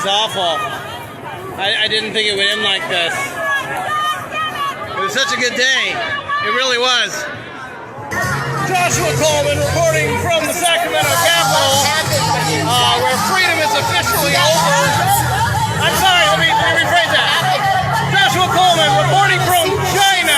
was awful. I didn't think it would end like this. It was such a good day. It really was. Joshua Coleman reporting from the Sacramento Capitol, where freedom is officially over. I'm sorry, let me rephrase that. Joshua Coleman reporting from China.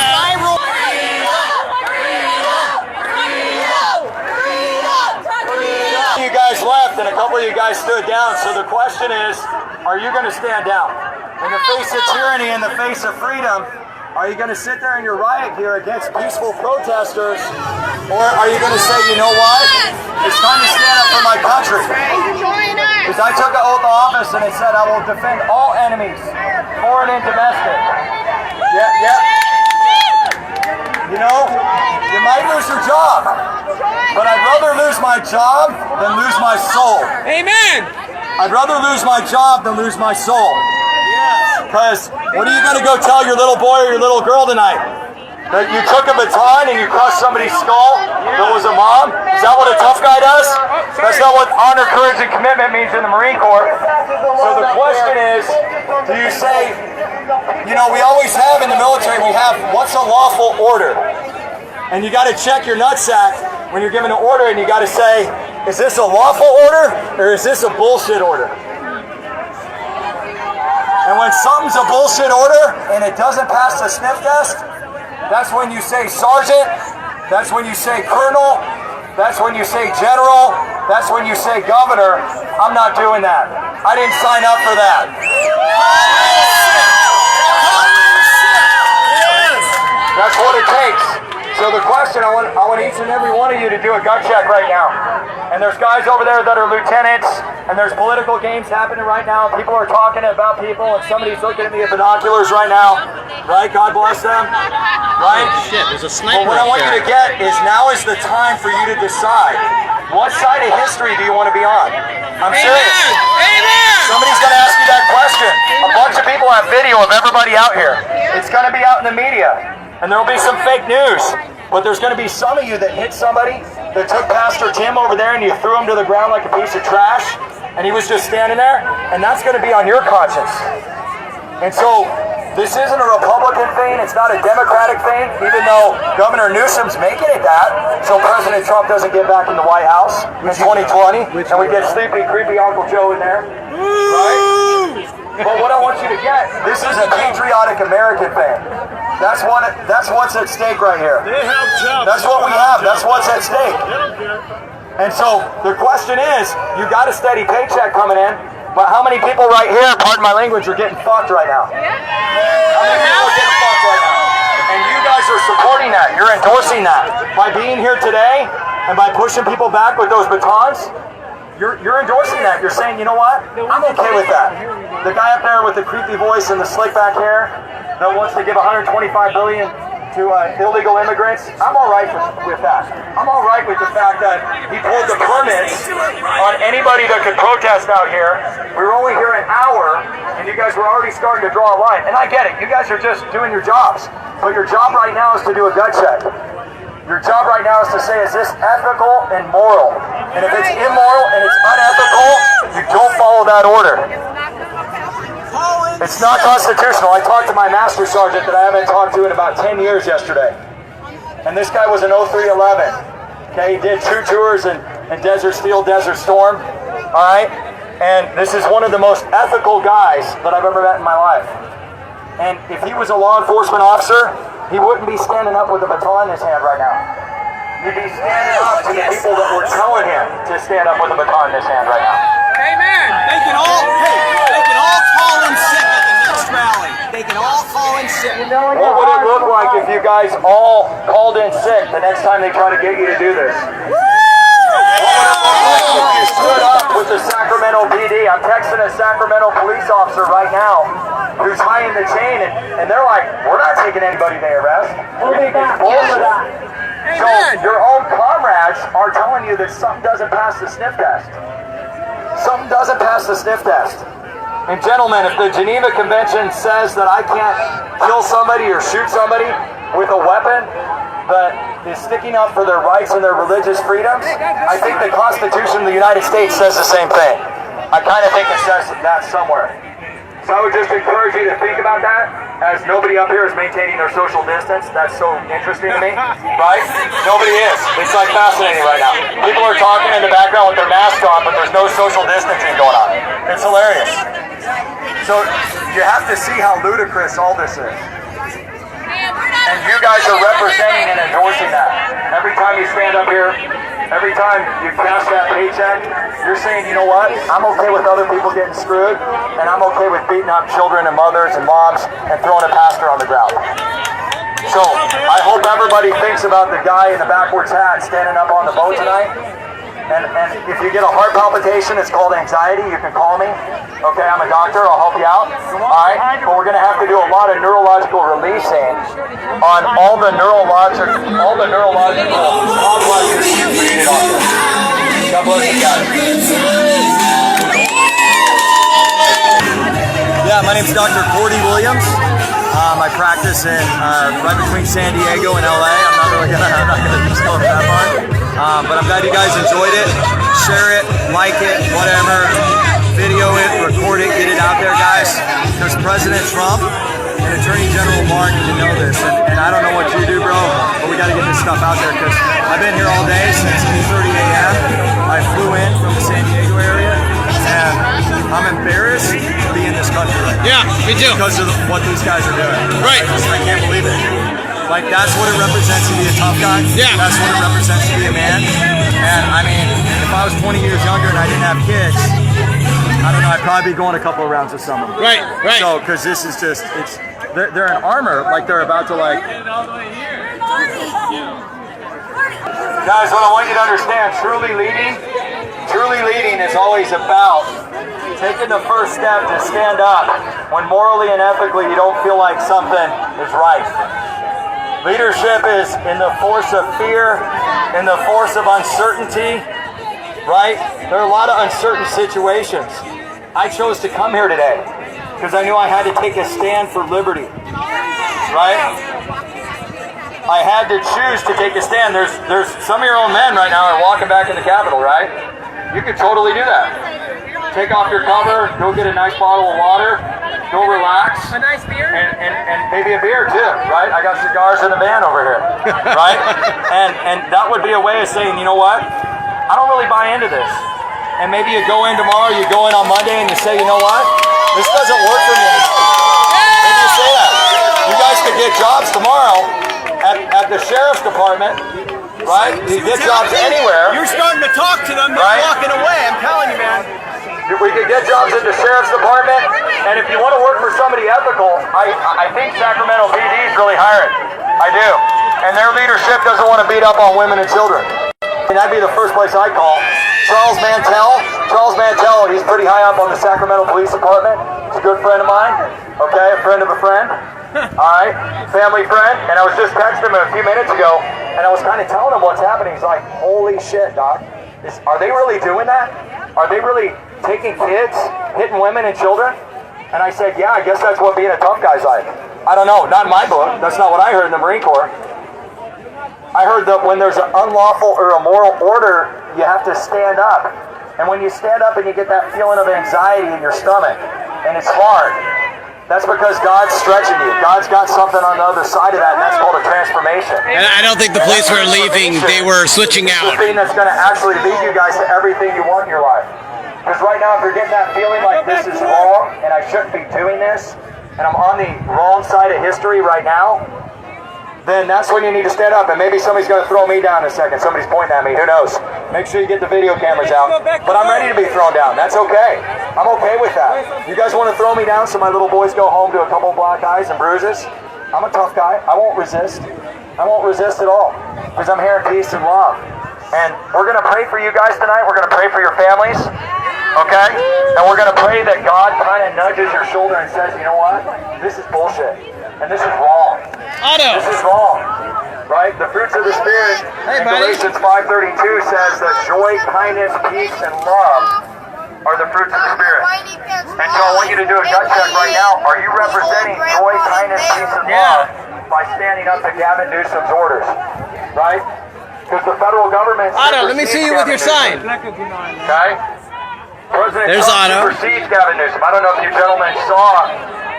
You guys left and a couple of you guys stood down, so the question is, are you going to stand down? In the face of tyranny, in the face of freedom, are you going to sit there in your riot gear against peaceful protesters, or are you going to say, you know what, it's time to stand up for my country? Because I took an oath of office and it said I will defend all enemies, foreign and domestic. Yeah. You know, you might lose your job, but I'd rather lose my job than lose my soul. Amen. I'd rather lose my job than lose my soul. Because what are you going to go tell your little boy or your little girl tonight? That you took a baton and you crushed somebody's skull that was a mom? Is that what a tough guy does? That's not what honor, courage, and commitment means in the Marine Corps. So the question is, do you say, you know, we always have in the military, we have what's a lawful order? And you got to check your nutsack when you're given an order and you got to say, is this a lawful order or is this a bullshit order? And when something's a bullshit order and it doesn't pass the sniff test, that's when you say sergeant, that's when you say colonel, that's when you say general, that's when you say governor. I'm not doing that. I didn't sign up for that. That's what it takes. So the question, I want each and every one of you to do a gut check right now. And there's guys over there that are lieutenants, and there's political games happening right now. People are talking about people, and somebody's looking at me with binoculars right now. Right? God bless them. Right? Oh, shit, there's a sniper But what I want you up to get is now is the time for you to decide. What side of history do you want to be on? I'm serious. Amen. Somebody's going to ask you that question. A bunch of people have video of everybody out here. It's going to be out in the media. And there will be some fake news. But there's going to be some of you that hit somebody, that took Pastor Tim over there and you threw him to the ground like a piece of trash, and he was just standing there, and that's going to be on your conscience. And so, this isn't a Republican thing, it's not a Democratic thing, even though Governor Newsom's making it that, so President Trump doesn't get back in the White House in 2020, and we get sleepy, creepy Uncle Joe in there, right? But what I want you to get, this is a patriotic American thing. That's what's at stake right here. That's what we have. That's what's at stake. And so the question is, you got a steady paycheck coming in, but how many people right here, pardon my language, are getting fucked right now? How many people are getting fucked right now? And you guys are supporting that. You're endorsing that. By being here today and by pushing people back with those batons, you're endorsing that. You're saying, you know what? I'm okay with that. The guy up there with the creepy voice and the slick back hair that wants to give $125 billion to illegal immigrants, I'm all right with that. I'm all right with the fact that he pulled the permits on anybody that could protest out here. We were only here an hour, and you guys were already starting to draw a line. And I get it. You guys are just doing your jobs. But your job right now is to do a gut check. Your job right now is to say, is this ethical and moral? And if it's immoral and it's unethical, you don't follow that order. It's not constitutional. I talked to my master sergeant that I haven't talked to in about 10 years yesterday. And this guy was an 0311. Okay, he did 2 tours in Desert Steel, Desert Storm. Alright? And this is one of the most ethical guys that I've ever met in my life. And if he was a law enforcement officer, he wouldn't be standing up with a baton in his hand right now. He'd be standing up to the people that were telling him to stand up with a baton in his hand right now. Amen. They can all call in sick at the next rally. They can all call in sick. What would it look like if you guys all called in sick the next time they try to get you to do this? What would it look like if you stood up with the Sacramento PD? I'm texting a Sacramento police officer right now who's tying the chain, and they're like, we're not taking anybody they arrest. It's bullshit. So your own comrades are telling you that something doesn't pass the sniff test. Something doesn't pass the sniff test. And gentlemen, if the Geneva Convention says that I can't kill somebody or shoot somebody with a weapon that is sticking up for their rights and their religious freedoms, I think the Constitution of the United States says the same thing. I kind of think it says that somewhere. So I would just encourage you to think about that, as nobody up here is maintaining their social distance. That's so interesting to me, right? Nobody is. It's like fascinating right now. People are talking in the background with their masks on, but there's no social distancing going on. It's hilarious. So you have to see how ludicrous all this is. And you guys are representing and endorsing that. Every time you stand up here, every time you cash that paycheck, you're saying, you know what, I'm okay with other people getting screwed, and I'm okay with beating up children and mothers and moms and throwing a pastor on the ground. So I hope everybody thinks about the guy in the backwards hat standing up on the boat tonight. And if you get a heart palpitation, it's called anxiety. You can call me. Okay, I'm a doctor. I'll help you out. All right, but we're going to have to do a lot of neurological releasing on all the neurological complexes you created on this. God bless you guys. Yeah, my name's Dr. Cordy Williams. I practice in right between San Diego and LA. I'm not gonna disclose that part. But I'm glad you guys enjoyed it. Share it, like it, whatever. Video it, record it, get it out there, guys. Because President Trump and Attorney General Barr need to know this. And I don't know what you do, bro, but we got to get this stuff out there. Because I've been here all day since 8:30 a.m. I flew in from the San Diego area, and I'm embarrassed to be in this country right now. Yeah, me too. Because of what these guys are doing. Right. I can't believe it. Like, that's what it represents to be a tough guy. Yeah. That's what it represents to be a man. And, I mean, if I was 20 years younger and I didn't have kids, I don't know, I'd probably be going a couple of rounds with someone. Right. So, because this is just, they're in armor, like they're about to, like... Guys, what I want you to understand, truly leading is always about taking the first step to stand up when morally and ethically you don't feel like something is right. Leadership is in the force of fear, in the force of uncertainty, right? There are a lot of uncertain situations. I chose to come here today because I knew I had to take a stand for liberty, right? I had to choose to take a stand. There's some of your own men right now are walking back in the Capitol, right? You could totally do that. Take off your cover, go get a nice bottle of water, go relax. A nice beer? And maybe a beer too, right? I got cigars in the van over here, right? And that would be a way of saying, you know what? I don't really buy into this. And maybe you go in tomorrow, you go in on Monday and you say, you know what? This doesn't work for me anymore. Maybe you say that. You guys could get jobs tomorrow at the sheriff's department, right? You get jobs anywhere. You're starting to talk to them, they're Right. walking away. I'm telling you, man. We could get jobs in the sheriff's department, and if you want to work for somebody ethical, I think Sacramento PD is really hiring. I do. And their leadership doesn't want to beat up on women and children. And that'd be the first place I'd call. Charles Mantell, he's pretty high up on the Sacramento Police Department. He's a good friend of mine, okay, a friend of a friend, all right, family friend. And I was just texting him a few minutes ago, and I was kind of telling him what's happening. He's like, holy shit, Doc, are they really doing that? Are they really taking kids, hitting women and children? And I said, yeah, I guess that's what being a tough guy's like. I don't know, not in my book. That's not what I heard in the Marine Corps. I heard that when there's an unlawful or immoral order, you have to stand up. And when you stand up and you get that feeling of anxiety in your stomach, and it's hard, that's because God's stretching you. God's got something on the other side of that, and that's called a transformation. And I don't think the police were leaving, they were switching It's out. the thing that's going to actually lead you guys to everything you want in your life. Because right now, if you're getting that feeling like this is wrong, and I shouldn't be doing this, and I'm on the wrong side of history right now, then that's when you need to stand up. And maybe somebody's going to throw me down in a second. Somebody's pointing at me. Who knows? Make sure you get the video cameras out. But I'm ready to be thrown down. That's okay. I'm okay with that. You guys want to throw me down so my little boys go home to a couple of black eyes and bruises? I'm a tough guy. I won't resist. I won't resist at all. Because I'm here in peace and love. And we're going to pray for you guys tonight. We're going to pray for your families. Okay? And we're going to pray that God kind of nudges your shoulder and says, you know what? This is bullshit. And this is wrong. Otto! This is wrong. Right? The fruits of the Spirit in Galatians 5:32 says that joy, kindness, peace, and love are the fruits of the Spirit. And so I want you to do a gut check right now. Are you representing joy, kindness, peace, and love by standing up to Gavin Newsom's orders? Right? Because the federal government... Otto, let me see you with your sign. Okay? President There's Trump Otto. supersedes Gavin Newsom. I don't know if you gentlemen saw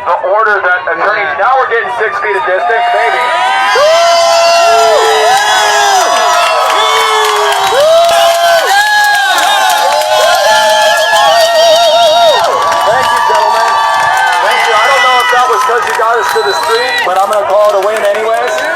the order that attorneys, now we're getting 6 feet of distance, maybe. Thank you, gentlemen. Thank you. I don't know if that was because you got us to the street, but I'm going to call it a win anyways.